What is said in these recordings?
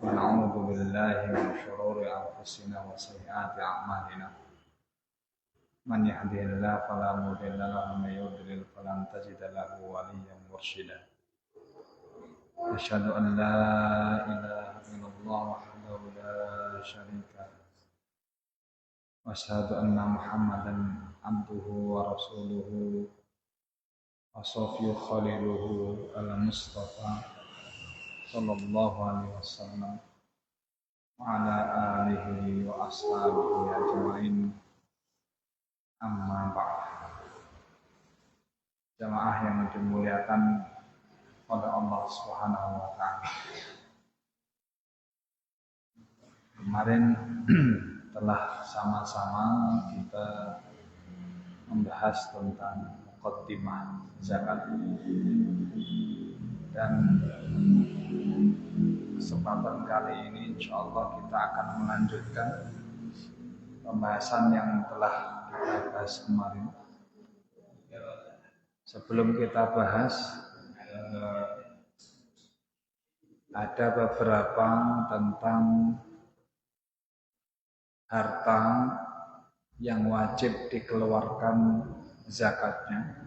ونعوذ بالله من شرور أنفسنا وسيئات أعمالنا من يهده الله فلا مضل له ومن يضلل فلن تجد له وليا مرشدا أشهد أن لا إله إلا الله وحده لا شريك له وأشهد أن محمدا عبده ورسوله وصفي خليله المصطفى صلى الله عليه وسلم وعلى آله وأصحابه أجمعين amma ba'd. Jamaah yang dimuliakan oleh Allah Subhanahu wa taala. Kemarin telah sama-sama kita membahas tentang muqaddimah zakat. Dan kesempatan kali ini insyaallah kita akan melanjutkan pembahasan yang telah kita bahas kemarin. Sebelum kita bahas, ada beberapa tentang harta yang wajib dikeluarkan zakatnya.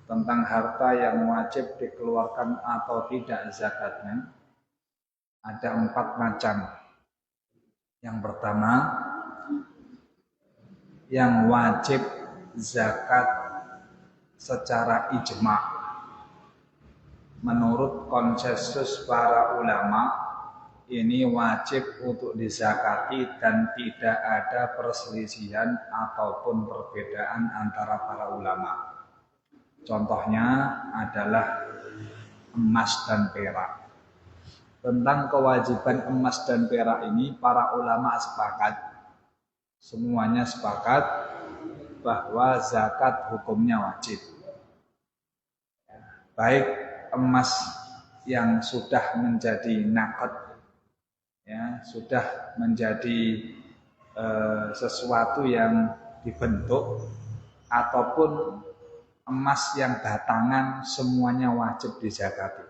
Tentang harta yang wajib dikeluarkan atau tidak zakatnya, ada 4 macam. Yang pertama, yang wajib zakat secara ijma'. Menurut konsensus para ulama, ini wajib untuk dizakati dan tidak ada perselisihan ataupun perbedaan antara para ulama. Contohnya adalah emas dan perak. Tentang kewajiban emas dan perak ini para ulama sepakat. Semuanya sepakat bahwa zakat hukumnya wajib. Baik emas yang sudah menjadi naqd, ya, sudah menjadi sesuatu yang dibentuk, ataupun emas yang batangan, semuanya wajib dizakati.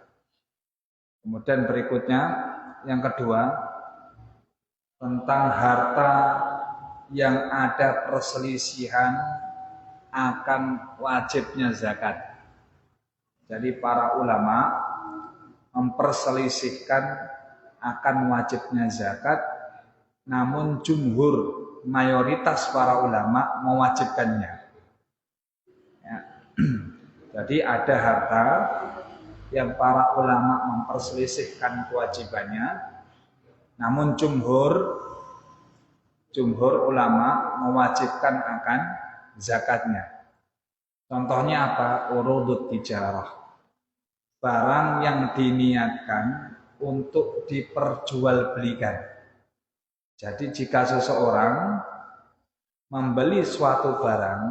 Kemudian berikutnya, yang kedua, tentang harta yang ada perselisihan akan wajibnya zakat. Jadi para ulama memperselisihkan akan wajibnya zakat, namun jumhur, mayoritas para ulama mewajibkannya. Ya. Jadi ada harta yang para ulama memperselisihkan kewajibannya, namun jumhur ulama mewajibkan akan zakatnya. Contohnya apa? Urudut tijarah. Barang yang diniatkan untuk diperjualbelikan. Jadi jika seseorang membeli suatu barang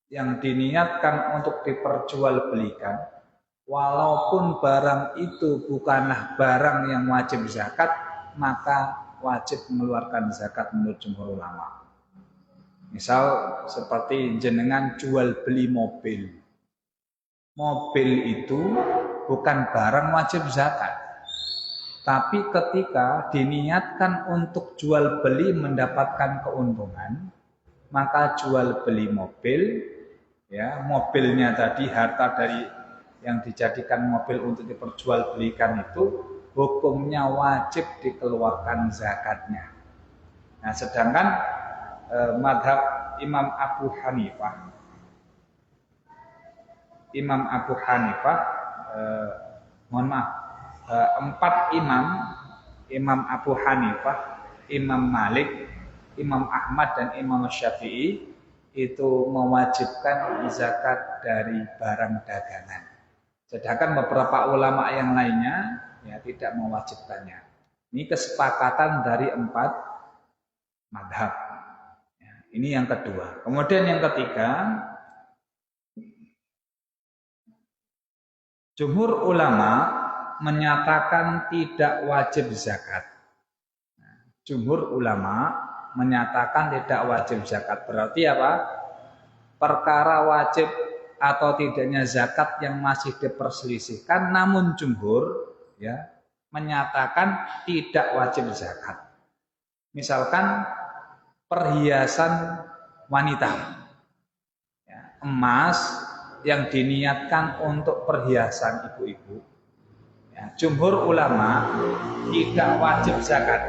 yang diniatkan untuk diperjualbelikan, walaupun barang itu bukanlah barang yang wajib zakat, maka wajib mengeluarkan zakat menurut jumhur ulama. Misal seperti jenengan jual beli mobil. Mobil itu bukan barang wajib zakat. Tapi ketika diniatkan untuk jual beli mendapatkan keuntungan, maka jual beli mobil, ya, mobilnya tadi, harta dari yang dijadikan mobil untuk diperjualbelikan itu hukumnya wajib dikeluarkan zakatnya. Nah, sedangkan madhab Imam Abu Hanifah, mohon maaf, 4 Imam Abu Hanifah, Imam Malik, Imam Ahmad dan Imam Syafi'i itu mewajibkan zakat dari barang dagangan. Sedangkan beberapa ulama yang lainnya ya tidak mewajibkannya. Ini kesepakatan dari 4 madhab. Ya, ini yang kedua. Kemudian yang ketiga, jumhur ulama menyatakan tidak wajib zakat. Jumhur ulama menyatakan tidak wajib zakat. Berarti apa? Perkara wajib atau tidaknya zakat yang masih diperselisihkan, namun jumhur ya menyatakan tidak wajib zakat. Misalkan perhiasan wanita, ya, emas yang diniatkan untuk perhiasan ibu-ibu, ya, jumhur ulama tidak wajib zakat.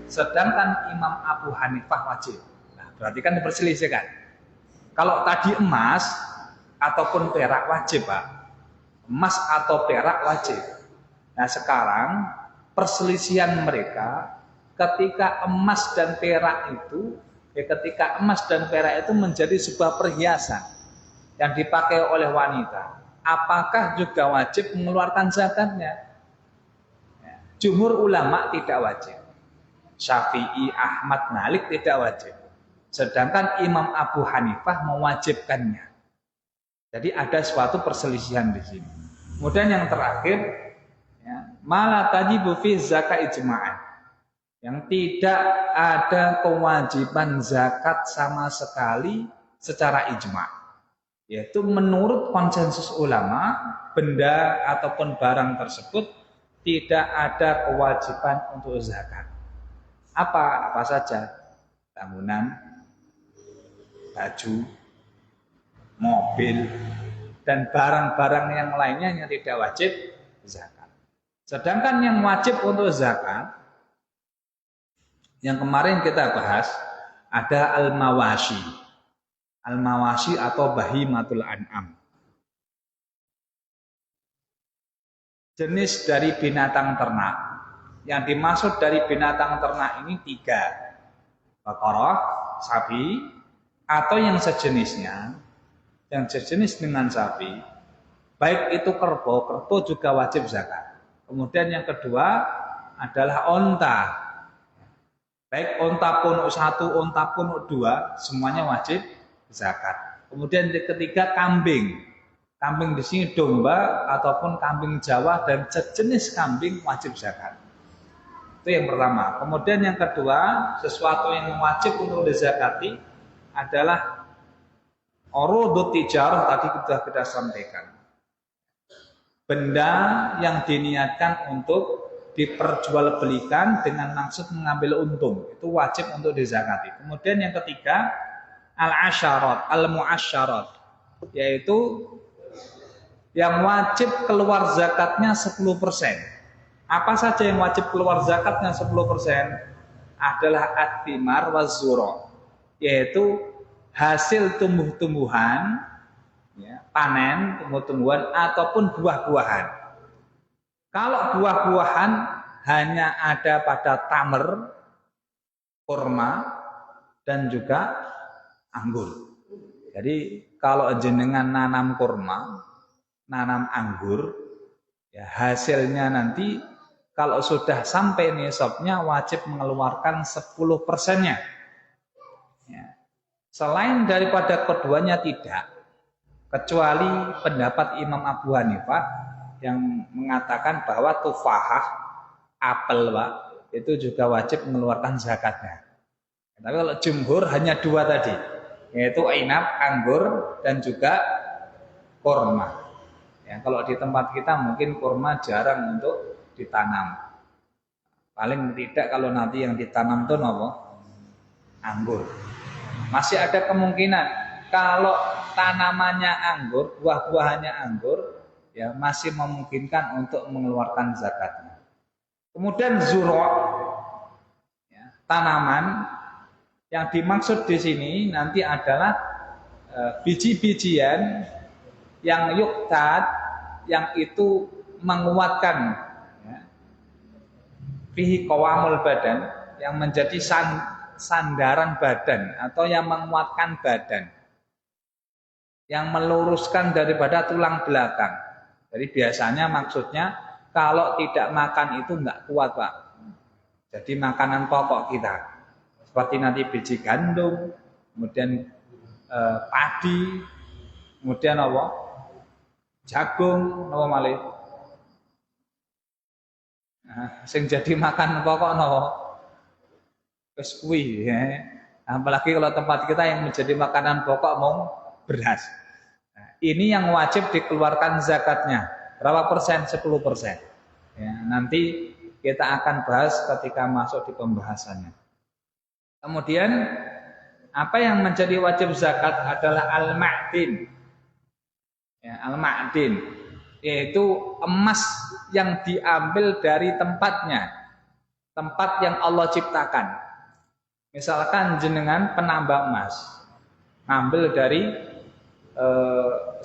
Sedangkan Imam Abu Hanifah wajib. Nah, berarti kan diperselisihkan. Kalau tadi emas ataupun perak wajib, Pak. Emas atau perak wajib. Nah, sekarang perselisihan mereka ketika emas dan perak itu, ketika emas dan perak itu menjadi sebuah perhiasan yang dipakai oleh wanita, apakah juga wajib mengeluarkan zakatnya? Jumhur ulama tidak wajib. Syafi'i, Ahmad, Malik tidak wajib. Sedangkan Imam Abu Hanifah mewajibkannya. Jadi ada suatu perselisihan di sini. Kemudian yang terakhir, ya, mala tajibu fi zakat ijma'an. Yang tidak ada kewajiban zakat sama sekali secara ijma'. Yaitu menurut konsensus ulama, benda ataupun barang tersebut tidak ada kewajiban untuk zakat. Apa saja? Bangunan, baju, mobil, dan barang-barang yang lainnya yang tidak wajib zakat. Sedangkan yang wajib untuk zakat, yang kemarin kita bahas, ada al-mawashi. Al-mawashi atau bahimatul an'am. Jenis dari binatang ternak. Yang dimaksud dari binatang ternak ini 3. Baqarah, sapi, atau yang sejenisnya, yang sejenis dengan sapi, baik itu kerbau juga wajib zakat. Kemudian yang kedua adalah onta, baik onta punuk 1, onta punuk 2, semuanya wajib zakat. Kemudian yang ketiga kambing di sini domba ataupun kambing Jawa dan sejenis kambing wajib zakat. Itu yang pertama. Kemudian yang kedua, sesuatu yang wajib untuk dizakati adalah urudut tijarah, tadi kita sampaikan. Benda yang diniatkan untuk diperjualbelikan dengan maksud mengambil untung, itu wajib untuk dizakati. Kemudian yang ketiga, al-asyarat, al-mu'asyarat, yaitu yang wajib keluar zakatnya 10%. Apa saja yang wajib keluar zakatnya 10%? Adalah at-timar wa zura, yaitu hasil tumbuh-tumbuhan, ya, panen tumbuh-tumbuhan ataupun buah-buahan. Kalau buah-buahan hanya ada pada tamr, kurma, dan juga anggur. Jadi kalau jenengan nanam kurma, nanam anggur, ya hasilnya nanti kalau sudah sampai nisabnya wajib mengeluarkan 10%-nya. Ya. Selain daripada keduanya tidak, kecuali pendapat Imam Abu Hanifah yang mengatakan bahwa tufahah, apel, Pak, itu juga wajib mengeluarkan zakatnya. Tapi kalau jumhur hanya 2 tadi, yaitu inab, anggur, dan juga kurma. Ya, kalau di tempat kita mungkin kurma jarang untuk ditanam. Paling tidak kalau nanti yang ditanam itu apa? Anggur. Masih ada kemungkinan kalau tanamannya anggur, buah-buahannya anggur, ya masih memungkinkan untuk mengeluarkan zakatnya. Kemudian zura', ya, tanaman yang dimaksud di sini nanti adalah biji-bijian yang yuktad, yang itu menguatkan, ya, fihi qawamul badan, yang menjadi sandaran badan atau yang menguatkan badan, yang meluruskan daripada tulang belakang. Jadi biasanya maksudnya kalau tidak makan itu enggak kuat, Pak. Jadi makanan pokok kita seperti nanti biji gandum, kemudian padi, kemudian apa? Jagung, apa malih? Nah, sing jadi makan pokok napa? Wis kuwi, ya. Apalagi kalau tempat kita yang menjadi makanan pokok mau beras. Nah, ini yang wajib dikeluarkan zakatnya. Berapa persen? 10%. Ya, nanti kita akan bahas ketika masuk di pembahasannya. Kemudian apa yang menjadi wajib zakat adalah al-ma'din. Ya, al-ma'din yaitu emas yang diambil dari tempatnya, tempat yang Allah ciptakan. Misalkan jenengan penambang emas, ngambil dari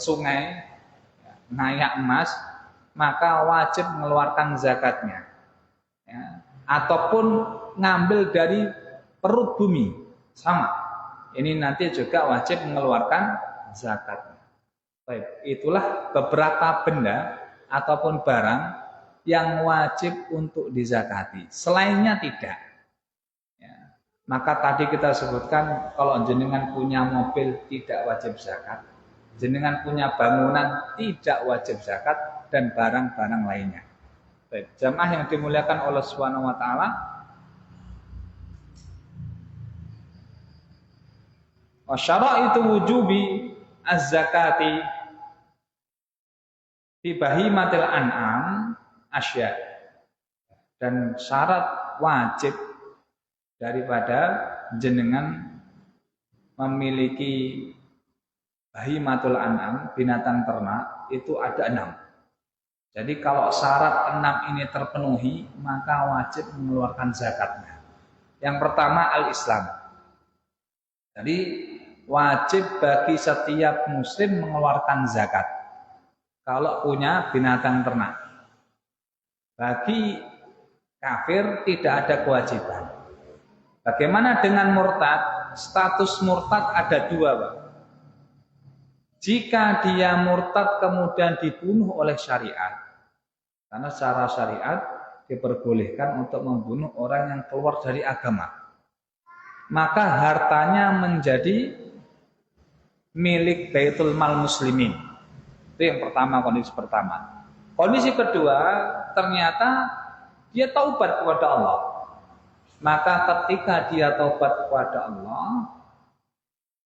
sungai, naik emas, maka wajib mengeluarkan zakatnya. Ya. Ataupun ngambil dari perut bumi, sama. Ini nanti juga wajib mengeluarkan zakatnya. Baik, itulah beberapa benda ataupun barang yang wajib untuk dizakati. Selainnya tidak. Ya. Maka tadi kita sebutkan kalau jenengan punya mobil tidak wajib zakat. Jenengan punya bangunan tidak wajib zakat dan barang-barang lainnya. Baik, jamaah yang dimuliakan oleh Subhanahu wa taala. Wa syaraitu wujubi az-zakati fi bahimatil an'am asya. Dan syarat wajib daripada jenengan memiliki bahimatul an'am, binatang ternak, itu ada 6. Jadi kalau syarat 6 ini terpenuhi, maka wajib mengeluarkan zakatnya. Yang pertama al-Islam. Jadi wajib bagi setiap muslim mengeluarkan zakat kalau punya binatang ternak. Bagi kafir tidak ada kewajiban. Bagaimana dengan murtad? Status murtad ada 2, Pak. Jika dia murtad kemudian dibunuh oleh syariat, karena secara syariat diperbolehkan untuk membunuh orang yang keluar dari agama, maka hartanya menjadi milik Baitul Mal Muslimin. Itu yang pertama, kondisi pertama. Kondisi kedua, ternyata dia taubat kepada Allah. Maka ketika dia taubat kepada Allah,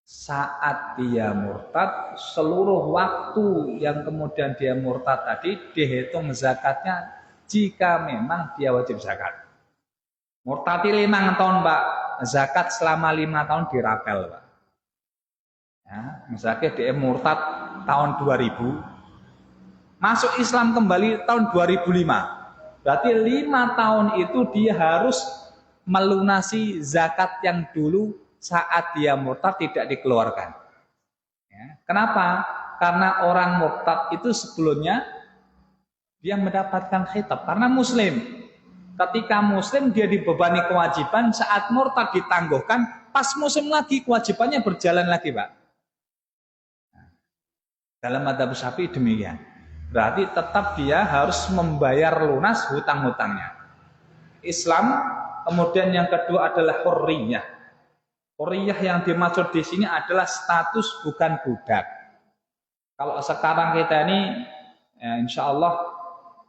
saat dia murtad, seluruh waktu yang kemudian dia murtad tadi dihitung zakatnya jika memang dia wajib zakat. Murtad 5 tahun, Pak, zakat selama 5 tahun dirapel, Pak. Ya, misalnya dia murtad tahun 2000, masuk Islam kembali tahun 2005. Berarti 5 tahun itu dia harus melunasi zakat yang dulu saat dia murtad tidak dikeluarkan. Ya. Kenapa? Karena orang murtad itu sebelumnya dia mendapatkan khitab karena muslim. Ketika muslim dia dibebani kewajiban, saat murtad ditangguhkan, pas muslim lagi kewajibannya berjalan lagi, Pak. Dalam madzhab Syafi'i demikian. Berarti tetap dia harus membayar lunas hutang-hutangnya. Islam, kemudian yang kedua adalah hurriyah. Hurriyah yang dimaksud di sini adalah status, bukan budak. Kalau sekarang kita ini, ya insya Allah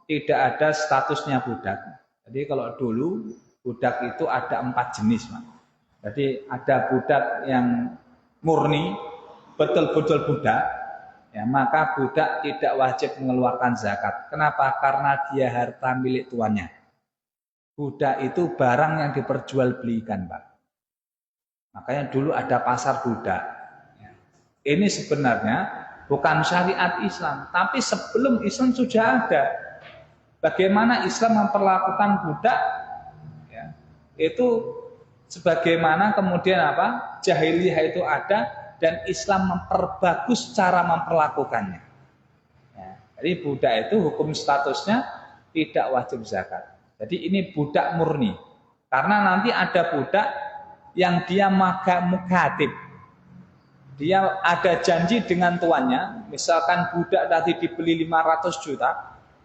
tidak ada statusnya budak. Jadi kalau dulu budak itu ada 4 jenis, Pak. Jadi ada budak yang murni, betul-betul budak, ya maka budak tidak wajib mengeluarkan zakat. Kenapa? Karena dia harta milik tuannya. Budak itu barang yang diperjualbelikan, Pak. Makanya dulu ada pasar budak. Ini sebenarnya bukan syariat Islam, tapi sebelum Islam sudah ada. Bagaimana Islam memperlakukan budak? Ya, itu sebagaimana kemudian apa? Jahiliyah itu ada dan Islam memperbagus cara memperlakukannya. Ya, jadi budak itu hukum statusnya tidak wajib zakat. Jadi ini budak murni. Karena nanti ada budak yang dia mukatib. Dia ada janji dengan tuannya, misalkan budak tadi dibeli 500 juta,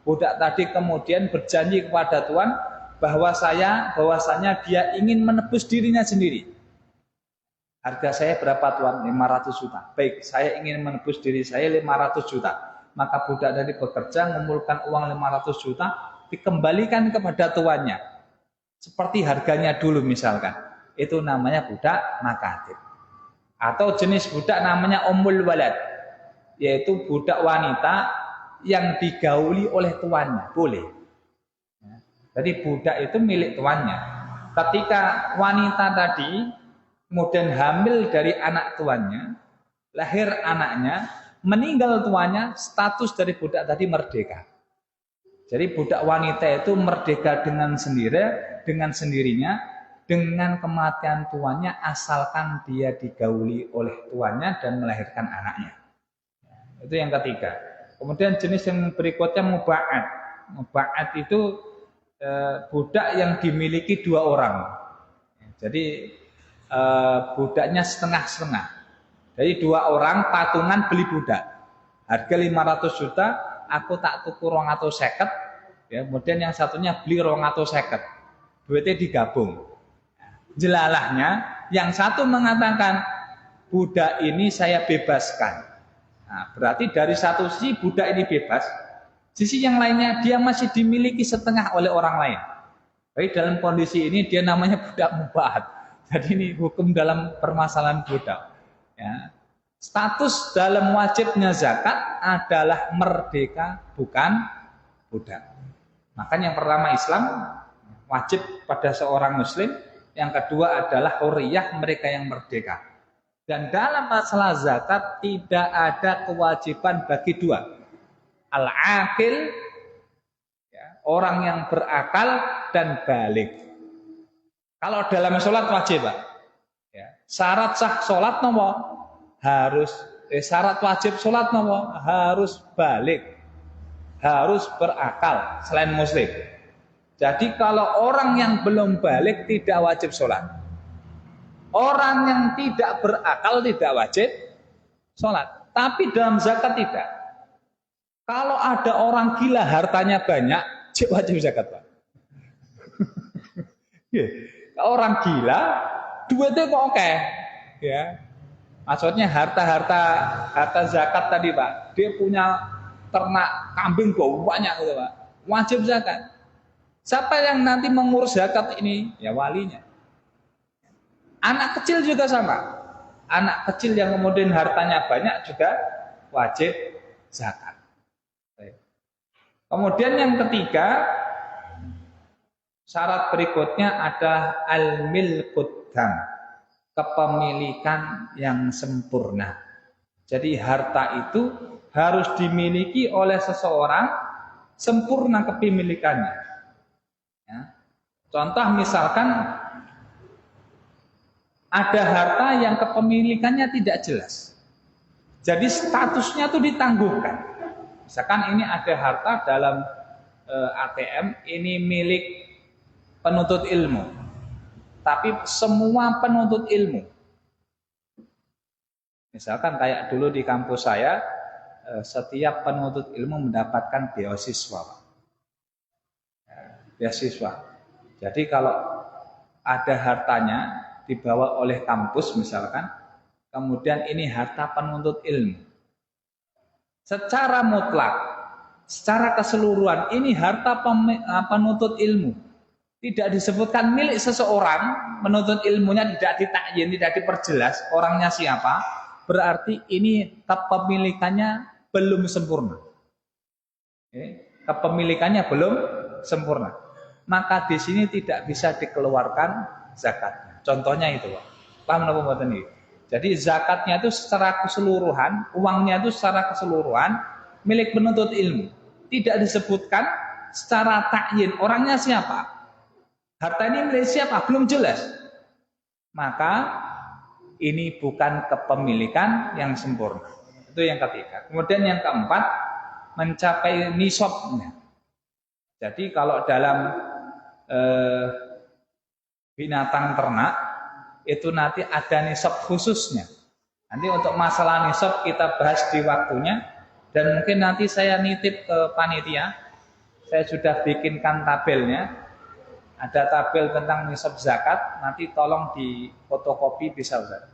budak tadi kemudian berjanji kepada tuan bahwasanya dia ingin menebus dirinya sendiri. Harga saya berapa tuan? 500 juta. Baik, saya ingin menebus diri saya 500 juta. Maka budak tadi bekerja mengumpulkan uang 500 juta, dikembalikan kepada tuannya. Seperti harganya dulu misalkan. Itu namanya budak makatib. Atau jenis budak namanya ummul walad, yaitu budak wanita yang digauli oleh tuannya, boleh. Jadi budak itu milik tuannya. Ketika wanita tadi kemudian hamil dari anak tuannya, lahir anaknya, meninggal tuannya, status dari budak tadi merdeka. Jadi budak wanita itu merdeka dengan sendirinya, dengan kematian tuannya, asalkan dia digauli oleh tuannya dan melahirkan anaknya. Itu yang ketiga. Kemudian jenis yang berikutnya muba'at. Muba'at itu budak yang dimiliki dua orang. Jadi budaknya setengah-setengah. Jadi dua orang patungan beli budak. Harga 500 juta, aku tak tuku 250, ya, kemudian yang satunya beli 250. Duitnya digabung. Jelalahnya, yang satu mengatakan budak ini saya bebaskan. Nah, berarti dari satu sisi budak ini bebas, sisi yang lainnya dia masih dimiliki setengah oleh orang lain. Jadi dalam kondisi ini dia namanya budak muba'at. Jadi ini hukum dalam permasalahan budak. Ya. Status dalam wajibnya zakat adalah merdeka, bukan budak. Makanya yang pertama Islam wajib pada seorang muslim, yang kedua adalah huriyah, mereka yang merdeka. Dan dalam masalah zakat tidak ada kewajiban bagi dua. Al-aqil, ya, orang yang berakal dan balik. Kalau dalam sholat wajib, Pak. Ya, syarat sah sholat nomor harus syarat wajib sholat nomor harus balik, harus berakal selain muslim. Jadi kalau orang yang belum balik tidak wajib sholat, orang yang tidak berakal tidak wajib sholat. Tapi dalam zakat tidak. Kalau ada orang gila hartanya banyak, wajib zakat, Pak. Orang gila duitnya kok oke, ya. Maksudnya harta zakat tadi, Pak. Dia punya ternak kambing banyak gitu, Pak. Wajib zakat. Siapa yang nanti mengurus zakat ini? Ya walinya. Anak kecil juga sama. Anak kecil yang kemudian hartanya banyak juga wajib zakat. Kemudian yang ketiga, syarat berikutnya adalah al-milkut tam. Kepemilikan yang sempurna. Jadi harta itu harus dimiliki oleh seseorang sempurna kepemilikannya. Ya. Contoh misalkan ada harta yang kepemilikannya tidak jelas. Jadi statusnya itu ditangguhkan. Misalkan ini ada harta dalam ATM, ini milik penuntut ilmu. Tapi semua penuntut ilmu, misalkan kayak dulu di kampus saya, setiap penuntut ilmu mendapatkan beasiswa. Beasiswa. Jadi kalau ada hartanya dibawa oleh kampus misalkan, kemudian ini harta penuntut ilmu. Secara mutlak, secara keseluruhan ini harta penuntut ilmu. Tidak disebutkan milik seseorang, menuntut ilmunya tidak ditakyin, tidak diperjelas orangnya siapa, berarti ini kepemilikannya belum sempurna. Kepemilikannya belum sempurna. Maka di sini tidak bisa dikeluarkan zakatnya. Contohnya itu, Pak. Paham napa mboten iki? Jadi zakatnya itu secara keseluruhan, uangnya itu secara keseluruhan milik penuntut ilmu. Tidak disebutkan secara takyin orangnya siapa. Harta ini milik siapa? Belum jelas. Maka ini bukan kepemilikan yang sempurna. Itu yang ketiga. Kemudian yang keempat, mencapai nisabnya. Jadi kalau dalam binatang ternak, itu nanti ada nisab khususnya. Nanti untuk masalah nisab kita bahas di waktunya. Dan mungkin nanti saya nitip ke panitia. Saya sudah bikinkan tabelnya. Ada tabel tentang nisab zakat, nanti tolong di fotokopi bisa Ustaz.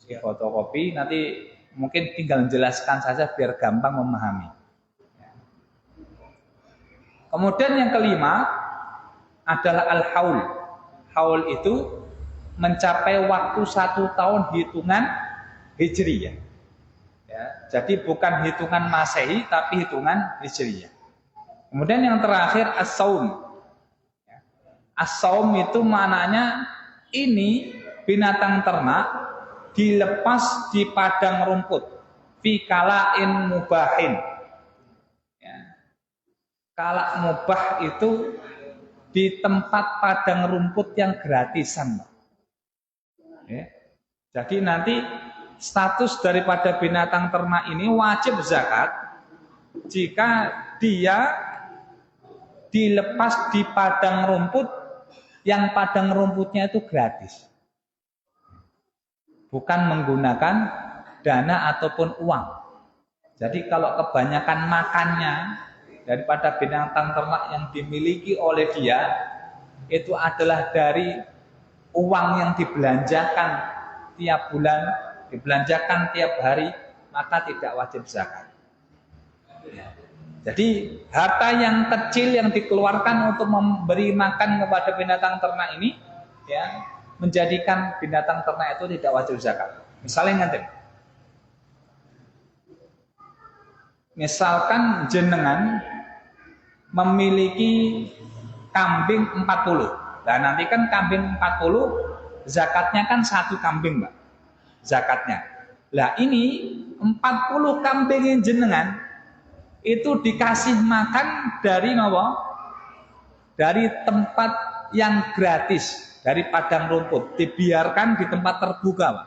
Di fotokopi nanti mungkin tinggal menjelaskan saja biar gampang memahami. Kemudian yang kelima adalah al-haul. Haul itu mencapai waktu 1 tahun hitungan Hijriyah. Ya, jadi bukan hitungan Masehi tapi hitungan Hijriyah. Kemudian yang terakhir as-saum. As-saum itu maknanya ini binatang ternak dilepas di padang rumput fi kalain mubahin. Ya. Kalak mubah itu di tempat padang rumput yang gratisan. Ya. Jadi nanti status daripada binatang ternak ini wajib zakat jika dia dilepas di padang rumput yang padang rumputnya itu gratis. Bukan menggunakan dana ataupun uang. Jadi kalau kebanyakan makannya daripada binatang ternak yang dimiliki oleh dia itu adalah dari uang yang dibelanjakan tiap bulan, dibelanjakan tiap hari, maka tidak wajib zakat. Jadi harta yang kecil yang dikeluarkan untuk memberi makan kepada binatang ternak ini, ya, menjadikan binatang ternak itu tidak wajib zakat. Misalnya nanti, misalkan jenengan memiliki kambing 40. Nah nanti kan kambing 40 zakatnya kan 1 kambing, Mbak. Zakatnya. Lah ini 40 kambing yang jenengan itu dikasih makan dari apa? Dari tempat yang gratis, dari padang rumput, dibiarkan di tempat terbuka, Pak.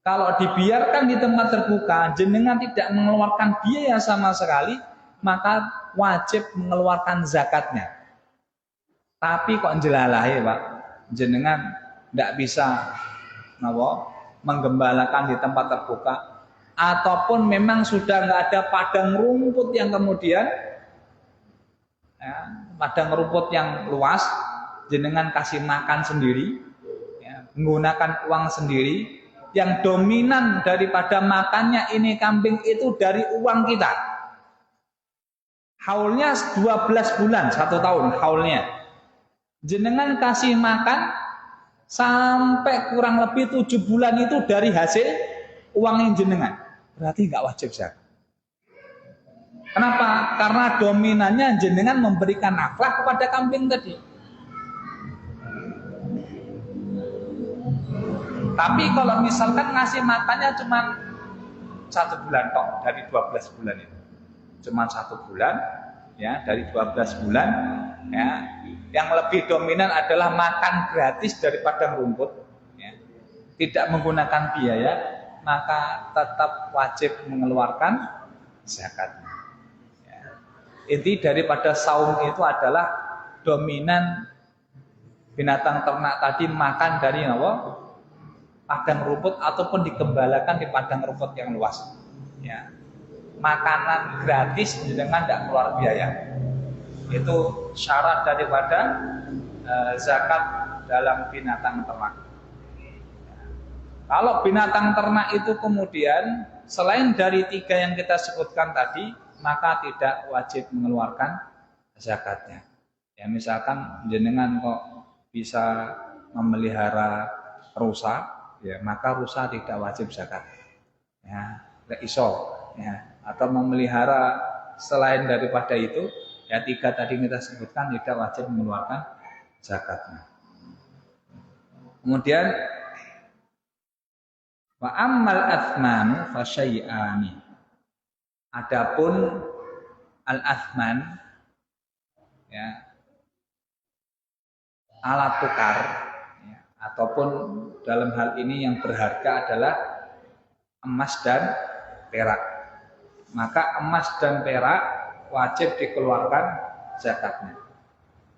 Kalau dibiarkan di tempat terbuka, jenengan tidak mengeluarkan biaya sama sekali, maka wajib mengeluarkan zakatnya. Tapi kok jelalah ya, Pak, jenengan tidak bisa apa? Menggembalakan di tempat terbuka. Ataupun memang sudah nggak ada padang rumput yang kemudian ya, padang rumput yang luas jenengan kasih makan sendiri ya, menggunakan uang sendiri yang dominan daripada makannya ini kambing itu dari uang kita haulnya 12 bulan 1 tahun haulnya jenengan kasih makan sampai kurang lebih 7 bulan itu dari hasil uang yang jenengan berarti nggak wajib zakat. Kenapa? Karena dominannya jenengan memberikan nafkah kepada kambing tadi. Tapi kalau misalkan ngasih makannya cuma 1 bulan kok dari 12 bulan itu, cuma 1 bulan, ya dari 12 bulan, ya yang lebih dominan adalah makan gratis dari padang rumput, ya, tidak menggunakan biaya. Maka tetap wajib mengeluarkan zakatnya. Ya. Inti daripada saum itu adalah dominan binatang ternak tadi makan dari apa? Padang rumput ataupun digembalakan di padang rumput yang luas. Ya. Makanan gratis dengan tidak keluar biaya. Itu syarat daripada zakat dalam binatang ternak. Kalau binatang ternak itu kemudian selain dari 3 yang kita sebutkan tadi, maka tidak wajib mengeluarkan zakatnya. Ya misalkan jenengan kok bisa memelihara rusa, ya maka rusa tidak wajib zakat. Ya, tidak iso. Ya, atau memelihara selain daripada itu, ya 3 tadi kita sebutkan tidak wajib mengeluarkan zakatnya. Kemudian wa ammal athmanu fasyai'ani. Adapun al-athman ya alat tukar ya, ataupun dalam hal ini yang berharga adalah emas dan perak. Maka emas dan perak wajib dikeluarkan zakatnya.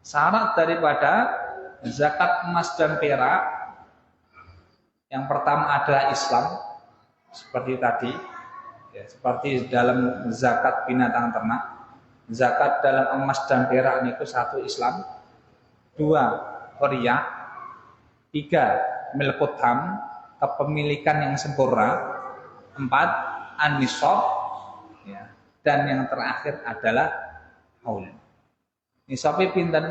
Syarat daripada zakat emas dan perak yang pertama adalah Islam, seperti tadi, ya, seperti dalam zakat binatang ternak, zakat dalam emas dan perak itu 1 Islam, 2 Qaryah, 3 milkut ham, kepemilikan yang sempurna, 4 an-nisab, ya, dan yang terakhir adalah haul. Nisabnya pinten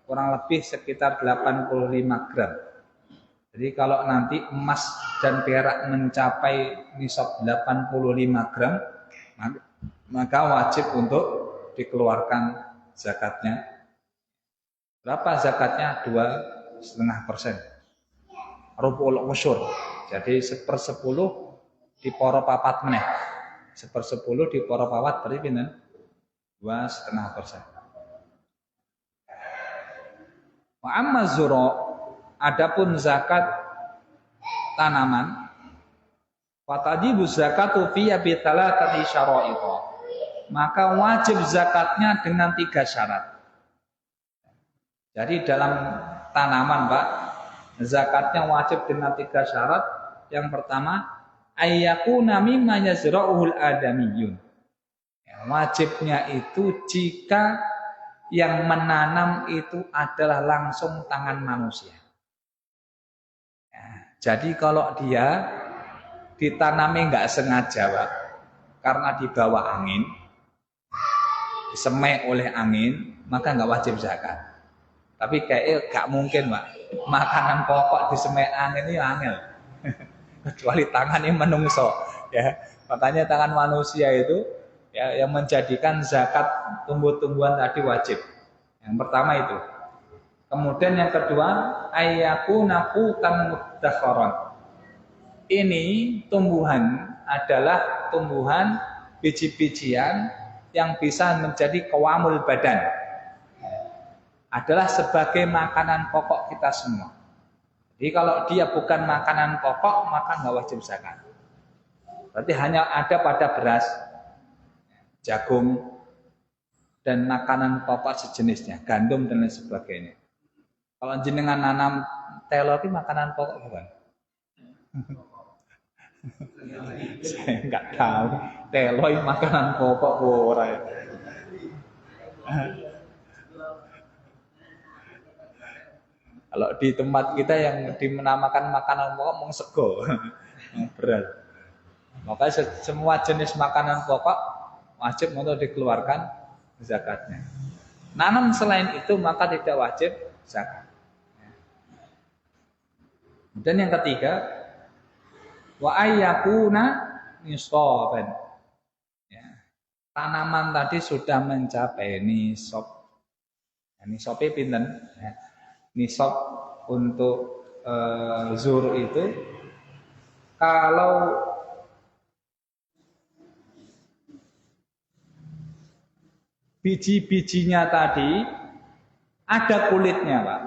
kurang lebih sekitar 85 gram. Jadi kalau nanti emas dan perak mencapai nisab 85 gram, maka wajib untuk dikeluarkan zakatnya. Berapa zakatnya? 2,5%. Rubul usyur. Jadi 1/10 diporo papat meneh. 1/10 diporo papat berarti pinten? 2,5%. Wa amma zura, adapun zakat tanaman, fatajibu zakatu fi bi thalathati syara'it. Maka wajib zakatnya dengan 3 syarat. Jadi dalam tanaman, Pak, zakatnya wajib dengan 3 syarat. Yang pertama, ayyakuna mimma yazra'uhul adamiyun. Wajibnya itu jika yang menanam itu adalah langsung tangan manusia. Jadi kalau dia ditanami nggak sengaja, Pak, karena dibawa angin, disemai oleh angin, maka nggak wajib zakat. Tapi kayak gak mungkin, Pak, makanan pokok disemai angin ini angel. Kecuali tangannya menungso, ya. Makanya tangan manusia itu ya yang menjadikan zakat tumbuh-tumbuhan tadi wajib. Yang pertama itu. Kemudian yang kedua, ayyakuna qutan muddakharan. Ini tumbuhan adalah tumbuhan biji-bijian yang bisa menjadi qawamul badan. Adalah sebagai makanan pokok kita semua. Jadi kalau dia bukan makanan pokok, maka nggak wajib zakat. Berarti hanya ada pada beras, jagung, dan makanan pokok sejenisnya, gandum dan lain sebagainya. Kalau jenengan nanam telo itu makanan pokok bukan? Saya nggak tahu. Telo itu makanan pokok ora ya. Kalau di tempat kita yang dinamakan makanan pokok mung sego, beras. Makanya semua jenis makanan pokok wajib untuk dikeluarkan zakatnya. Nanam selain itu maka tidak wajib zakat. Dan yang ketiga, wa ayyakuna nisaban. Ya. Tanaman tadi sudah mencapai nisab. Ya, nisabnya pinten? Ya. Nisab untuk zur itu kalau biji-bijinya tadi ada kulitnya, Pak.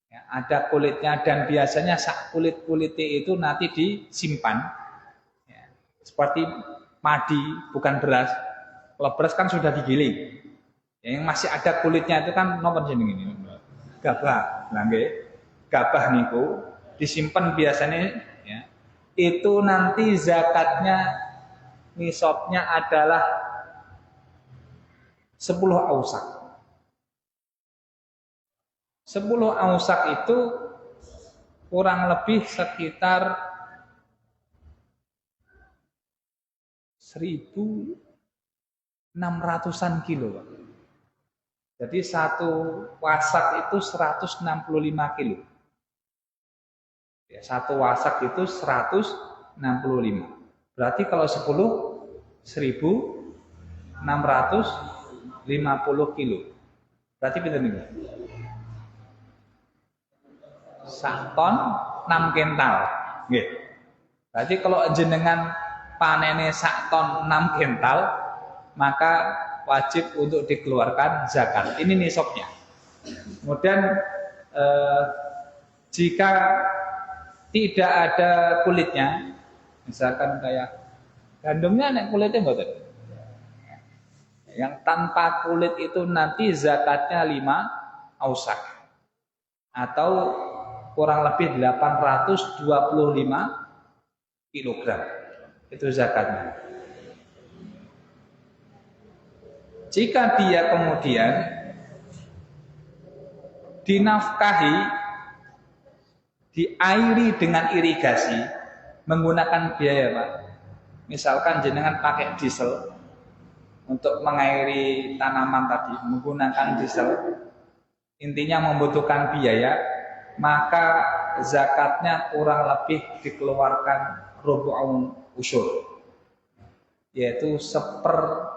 Ya, ada kulitnya dan biasanya kulit-kulitnya itu nanti disimpan. Ya, seperti padi, bukan beras. Kalau beras kan sudah digiling. Yang masih ada kulitnya itu kan nomor jeneng ini. Gabah, nggih. Gabah niku disimpan biasanya ya. Itu nanti zakatnya nisabnya adalah 10 ausak. 10 ausak itu kurang lebih sekitar 1.600-an kilo, Pak. Jadi satu wasak itu 165 kilo. Ya, satu wasak itu 165. Berarti kalau 10, 1.650 kilo. Berarti pinten niku? Sak ton 6 kental. Nggih. Berarti kalau jenengan panene sak ton 6 kental, maka wajib untuk dikeluarkan zakat. Ini nisabnya. Kemudian jika tidak ada kulitnya, misalkan kayak gandumnya nek kulitnya mboten. Yang tanpa kulit itu nanti zakatnya 5 ausak atau kurang lebih 825 kilogram. Itu zakatnya. Jika dia kemudian dinafkahi, diairi dengan irigasi, menggunakan biaya, Pak. Misalkan jenengan pakai diesel untuk mengairi tanaman tadi, menggunakan diesel, intinya membutuhkan biaya, maka zakatnya kurang lebih dikeluarkan rubu'un usyur, yaitu 1/20.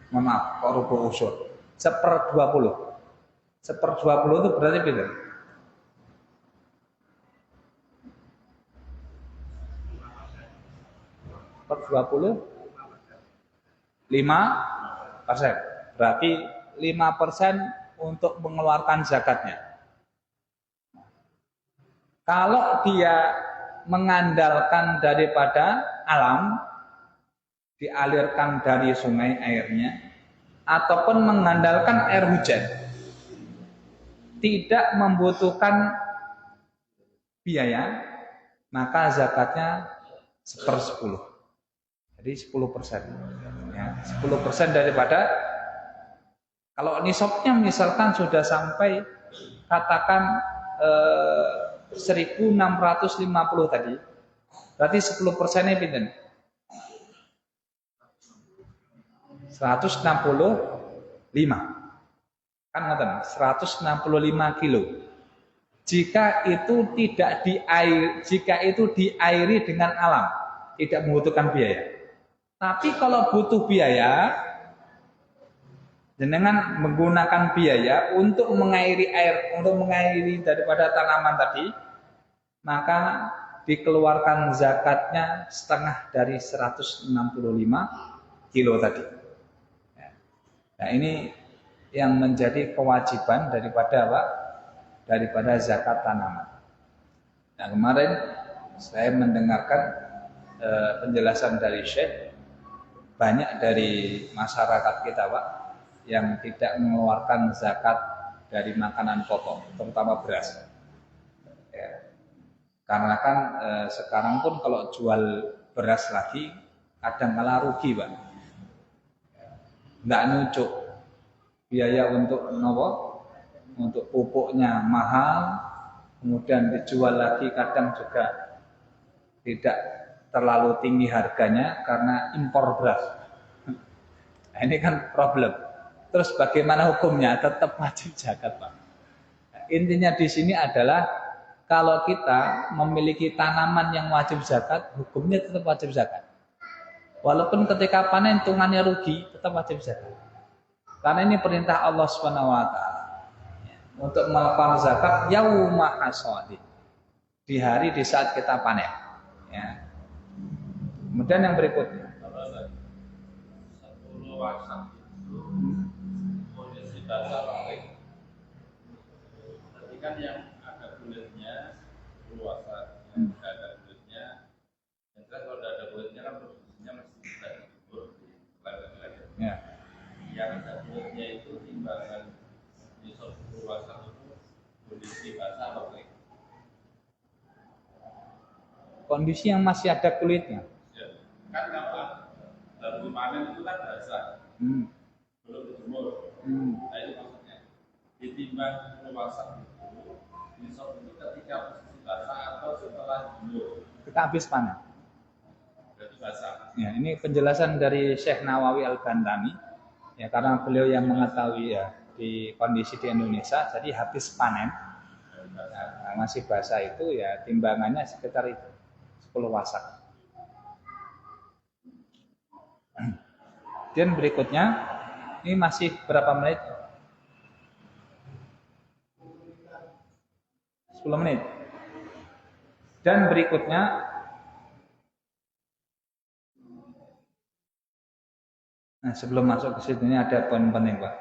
Mohon maaf, kok rubuh usyur. 1/20. 1/20 itu berarti beda. Per 20 5%. Berarti 5% untuk mengeluarkan zakatnya. Kalau dia mengandalkan daripada alam, dialirkan dari sungai airnya, ataupun mengandalkan air hujan, tidak membutuhkan biaya, maka zakatnya 1/10. Jadi 10%. Ya, 10% daripada, kalau nisabnya misalkan sudah sampai katakan 1.650 tadi, berarti 10%-nya pinten? 165. Kan ngoten, 165 kilo. Jika itu diairi dengan alam, tidak membutuhkan biaya. Tapi kalau butuh biaya, dengan menggunakan biaya untuk mengairi air, untuk mengairi daripada tanaman tadi, maka dikeluarkan zakatnya setengah dari 165 kilo tadi. Nah, ini yang menjadi kewajiban daripada zakat tanaman. Nah, kemarin saya mendengarkan penjelasan dari Syekh. Banyak dari masyarakat kita, Pak, yang tidak mengeluarkan zakat dari makanan pokok, terutama beras. Ya. Karena kan sekarang pun kalau jual beras lagi, kadang kala rugi, Pak. Nggak nyucuk. Biaya untuk untuk pupuknya mahal, kemudian dijual lagi kadang juga tidak terlalu tinggi harganya karena impor beras. Nah, ini kan problem. Terus bagaimana hukumnya? Tetap wajib zakat, Pak. Nah, intinya di sini adalah kalau kita memiliki tanaman yang wajib zakat, hukumnya tetap wajib zakat. Walaupun ketika panen hitungannya rugi, tetap wajib zakat. Karena ini perintah Allah Subhanahu wa taala. Untuk melakukan zakat yauma hasadi. Di hari di saat kita panen. Ya. Kemudian yang berikutnya, 10 wasak itu kondisi basah paling. Berarti kan yang ada kulitnya 10 wasak, yang tidak ada kulitnya, yang jelas kalau tidak ada kulitnya kan posisinya masih bisa diukur di ladang-ladang. ya. Yang ada kulitnya itu timbangan di 10 wasak itu kondisi basah atau kering. Kondisi yang masih ada kulitnya. Kan kapan baru panen itu kan basah, belum dijemur. Nah itu maksudnya ditimbang luasan itu, nisab itu ketika posisi basah atau setelah jemur. Kita habis panen. Berarti basah. Ya, ini penjelasan dari Syekh Nawawi Al-Bantani. Ya, karena beliau yang mengetahui ya di kondisi di Indonesia, jadi habis panen, nah, masih basah itu ya timbangannya sekitar itu 10 wasak. Dan berikutnya, ini masih berapa menit? 10 menit. Dan berikutnya, nah sebelum masuk ke situ ini ada poin penting, Pak.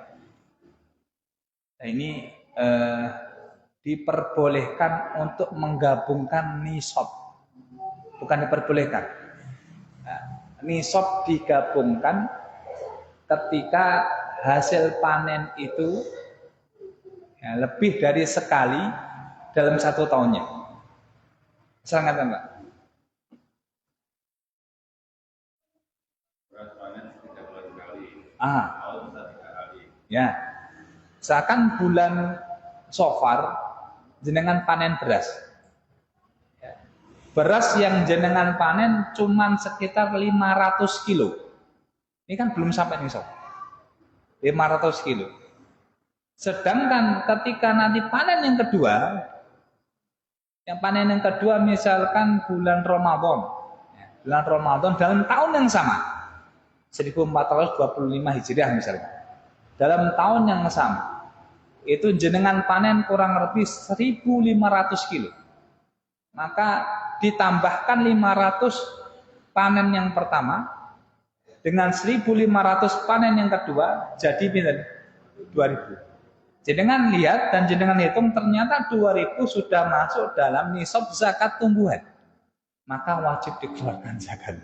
Nah, ini diperbolehkan untuk menggabungkan nisab, bukan diperbolehkan. Nah, nisab digabungkan ketika hasil panen itu ya, lebih dari sekali dalam 1 tahunnya. Sangat Pak. Beras panen 3 bulan sekali. Tahun bisa 3 kali. Ya. Seakan bulan Safar jenengan panen beras. Ya. Beras yang jenengan panen cuman sekitar 500 kilo. Ini kan belum sampai nisab. 500 kilo. Sedangkan ketika nanti panen yang kedua, misalkan bulan Ramadan. Bulan Ramadan dalam tahun yang sama. 1425 Hijriah misalnya. Dalam tahun yang sama, itu jenengan panen kurang lebih 1.500 kilo. Maka ditambahkan 500 panen yang pertama dengan 1.500 panen yang kedua, jadi 2.000. Jenengan lihat dan jenengan hitung ternyata 2.000 sudah masuk dalam nisab zakat tumbuhan. Maka wajib dikeluarkan zakat.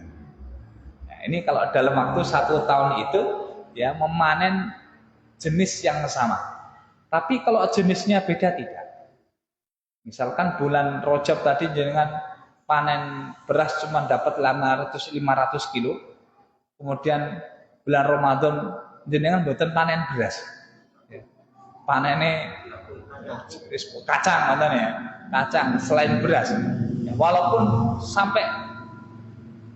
Nah, ini kalau dalam waktu 1 tahun itu ya memanen jenis yang sama. Tapi kalau jenisnya beda tidak. Misalkan bulan Rajab tadi jenengan panen beras cuma dapat 500 kilo. Kemudian bulan Ramadan jenengan mboten panen beras. Panennya kacang katanya, kacang selain beras. Ya, walaupun sampai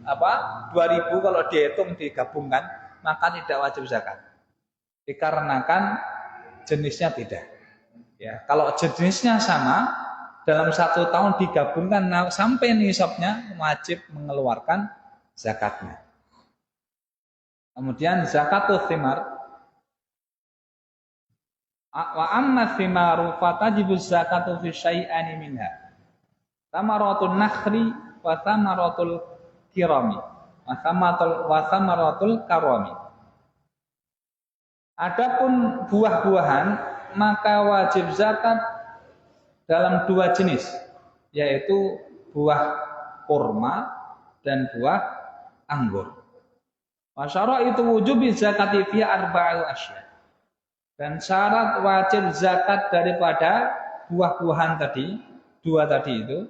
2.000 kalau dihitung digabungkan maka tidak wajib zakat. Dikarenakan jenisnya beda. Ya, kalau jenisnya sama dalam 1 tahun digabungkan sampai nisabnya wajib mengeluarkan zakatnya. Kemudian zakatul thimar. Wa amma thimaru fatajibu zakatu fi syai'ani minha. Thamaratul nakhri wa thamaratul kirami wa thamaratul karami. Adapun buah-buahan maka wajib zakat dalam 2 jenis, yaitu buah kurma dan buah anggur. Wa syaraitu wujubi zakati fi arba'il asya. Dan syarat wajib zakat daripada buah-buahan tadi, 2 tadi itu,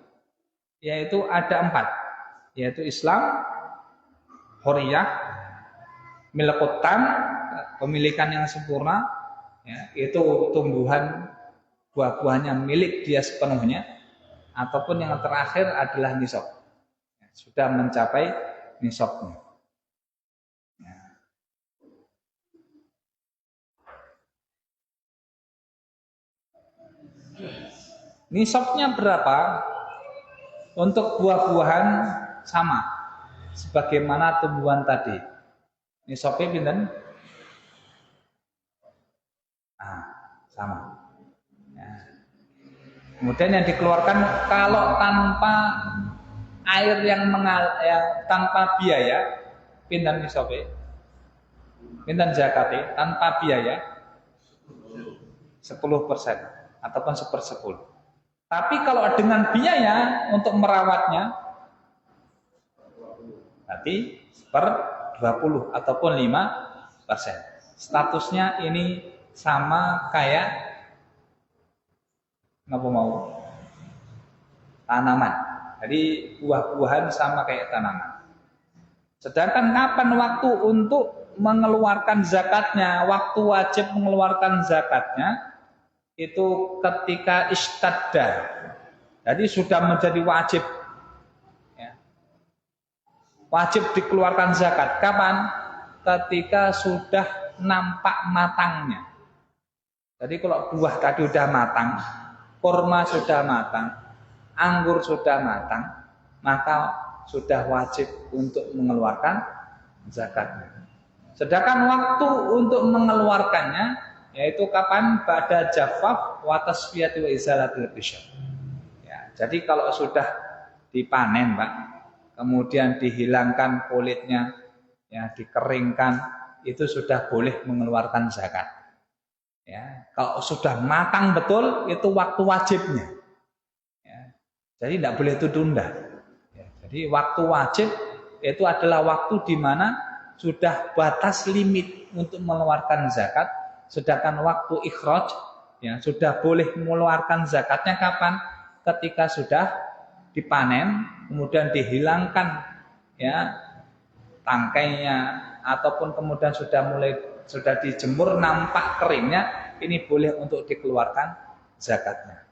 yaitu ada 4, yaitu Islam, huriyah, milkutan, pemilikan yang sempurna, ya, itu tumbuhan buah-buahnya milik dia sepenuhnya, ataupun yang terakhir adalah nisab, ya, sudah mencapai nisabnya. Nisabnya berapa? Untuk buah-buahan sama sebagaimana tumbuhan tadi. Nisabnya pinten? Sama. Ya. Kemudian yang dikeluarkan kalau tanpa air yang tanpa biaya, pinten nisabnya? Pinten zakatnya tanpa biaya? 10% ataupun 1/10. Tapi kalau dengan biaya untuk merawatnya berarti 1/20 ataupun 5%. Statusnya ini sama kayak apa mau? Tanaman. Jadi buah-buahan sama kayak tanaman. Sedangkan kapan waktu untuk mengeluarkan zakatnya, waktu wajib mengeluarkan zakatnya itu ketika istadda. Jadi sudah menjadi wajib. Ya. Wajib dikeluarkan zakat. Kapan? Ketika sudah nampak matangnya. Jadi kalau buah tadi sudah matang, kurma sudah matang, anggur sudah matang, maka sudah wajib untuk mengeluarkan zakatnya. Sedangkan waktu untuk mengeluarkannya yaitu kapan? Pada jafaf wa tasfiyati wa izalatil qishar. Ya, jadi kalau sudah dipanen, Pak, kemudian dihilangkan kulitnya, ya, dikeringkan, itu sudah boleh mengeluarkan zakat. Ya, kalau sudah matang betul itu waktu wajibnya. Ya, jadi tidak boleh itu tunda. Ya, jadi waktu wajib itu adalah waktu di mana sudah batas limit untuk mengeluarkan zakat. Sedangkan waktu ikhraj, ya, sudah boleh mengeluarkan zakatnya kapan? Ketika sudah dipanen, kemudian dihilangkan, ya, tangkainya, ataupun kemudian sudah dijemur nampak keringnya, ini boleh untuk dikeluarkan zakatnya.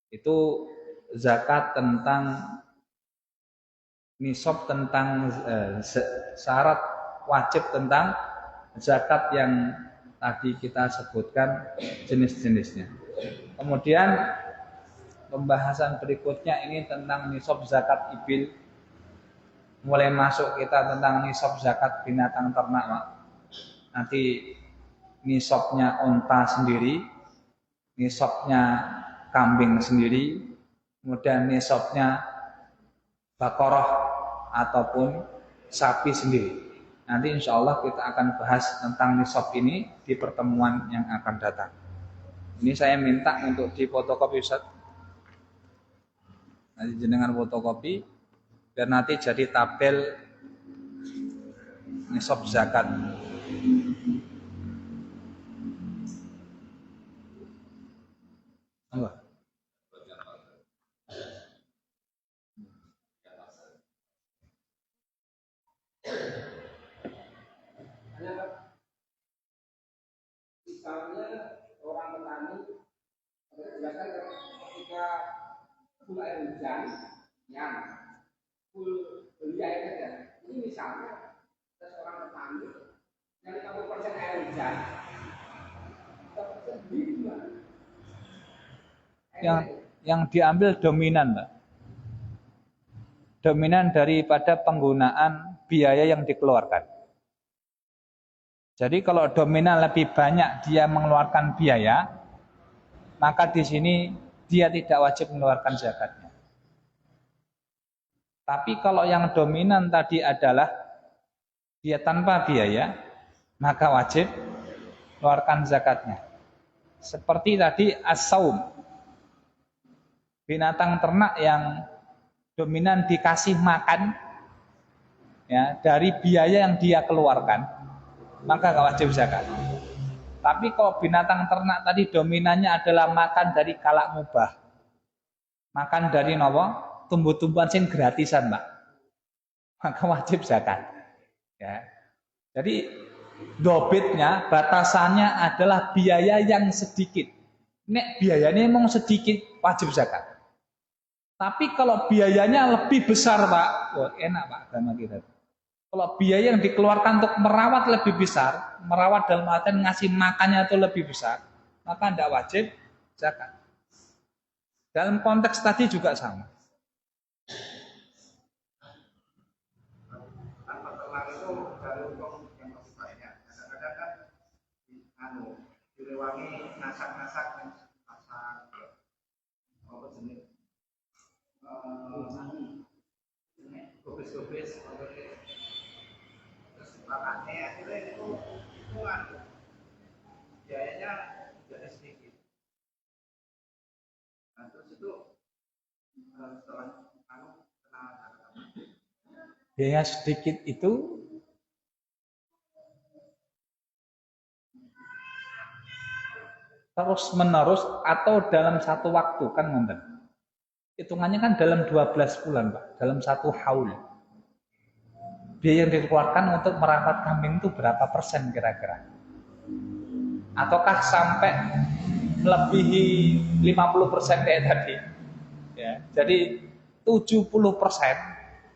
Itu zakat tentang nisab, tentang syarat wajib tentang zakat yang tadi kita sebutkan jenis-jenisnya. Kemudian pembahasan berikutnya ini tentang nisab zakat ibil. mulai masuk kita tentang nisab zakat binatang ternak, Pak. Nanti nisabnya unta sendiri, nisabnya kambing sendiri, kemudian nisabnya baqarah ataupun sapi sendiri. Nanti insya Allah kita akan bahas tentang nisab ini di pertemuan yang akan datang. Ini saya minta untuk difotokopi, Ustaz. Nanti jenengan fotokopi biar nanti jadi tabel nisab zakat. Apa? Misalnya orang petani biasanya ketika full air hujan yang full beli air saja. Ini misalnya ada seorang petani yang 50% air hujan, beli gimana? Yang diambil dominan, Pak. Dominan daripada penggunaan biaya yang dikeluarkan. Jadi kalau dominan lebih banyak dia mengeluarkan biaya, maka di sini dia tidak wajib mengeluarkan zakatnya. Tapi kalau yang dominan tadi adalah dia tanpa biaya, maka wajib mengeluarkan zakatnya. Seperti tadi as-saum, binatang ternak yang dominan dikasih makan ya dari biaya yang dia keluarkan, maka nggak wajib zakat. Tapi kalau binatang ternak tadi dominannya adalah makan dari kalak mubah, makan dari nopo tumbuh-tumbuhan sing gratisan, Pak, maka wajib zakat. Ya. Jadi dobitnya, batasannya adalah biaya yang sedikit. Nek biayanya emang sedikit, wajib zakat. Tapi kalau biayanya lebih besar, Pak, wah, enak, Pak, agama kita. Kalau biaya yang dikeluarkan untuk merawat lebih besar, merawat dalam artian ngasih makannya itu lebih besar, maka tidak wajib zakat. Dalam konteks tadi juga sama. Peternak itu dari untung yang lebih banyak. Kadang-kadang kan direwangi nasak-nasak yang pasar apa jenis gobes-gobes terus makannya akhirnya itu biayanya jadi sedikit. Nah, terus itu setelah Biaya sedikit itu terus menerus atau dalam satu waktu kan ngoten. Hitungannya kan dalam 12 bulan, Pak, dalam satu haul. Biaya yang dikeluarkan untuk merawat kambing itu berapa persen kira-kira? Ataukah sampai melebihi 50% kayak tadi? Ya, jadi 70%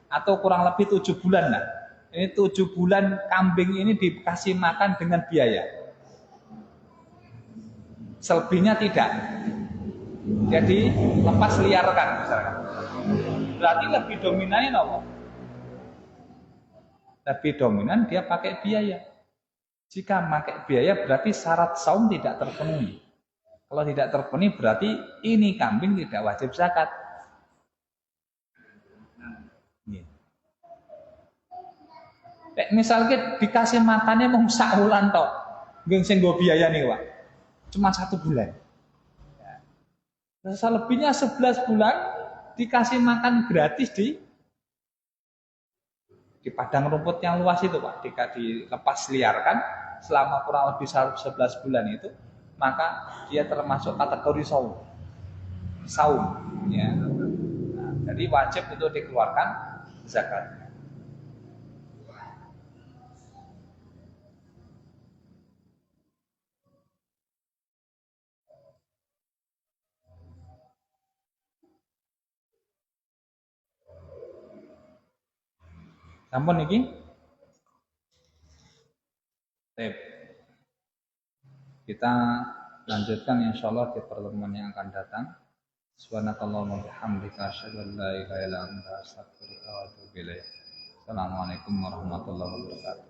atau kurang lebih 7 bulan lah. Ini 7 bulan kambing ini dikasih makan dengan biaya. Selebihnya tidak. Jadi lepas liarkan misalkan. Berarti lebih dominannya apa? Lebih dominan dia pakai biaya. Jika pakai biaya berarti syarat saum tidak terpenuhi. Kalau tidak terpenuhi berarti ini kambing tidak wajib zakat. Misalnya dikasih makannya mau sak wulan tok, nggih sing nggo biaya nih, Pak. Cuma 1 bulan. Ya. Selebihnya 11 bulan dikasih makan gratis di padang rumput yang luas itu, Pak. Dilepas liarkan selama kurang lebih 11 bulan itu, maka dia termasuk kategori saum. Saum, ya. Nah, jadi wajib untuk dikeluarkan zakat. Sampun niki? Baik. Kita lanjutkan insyaallah di pertemuan yang akan datang. Subhanakallahumma wa bihamdika asyhadu an la ilaha illa anta astaghfiruka wa atubu ilaik. Assalamualaikum warahmatullahi wabarakatuh.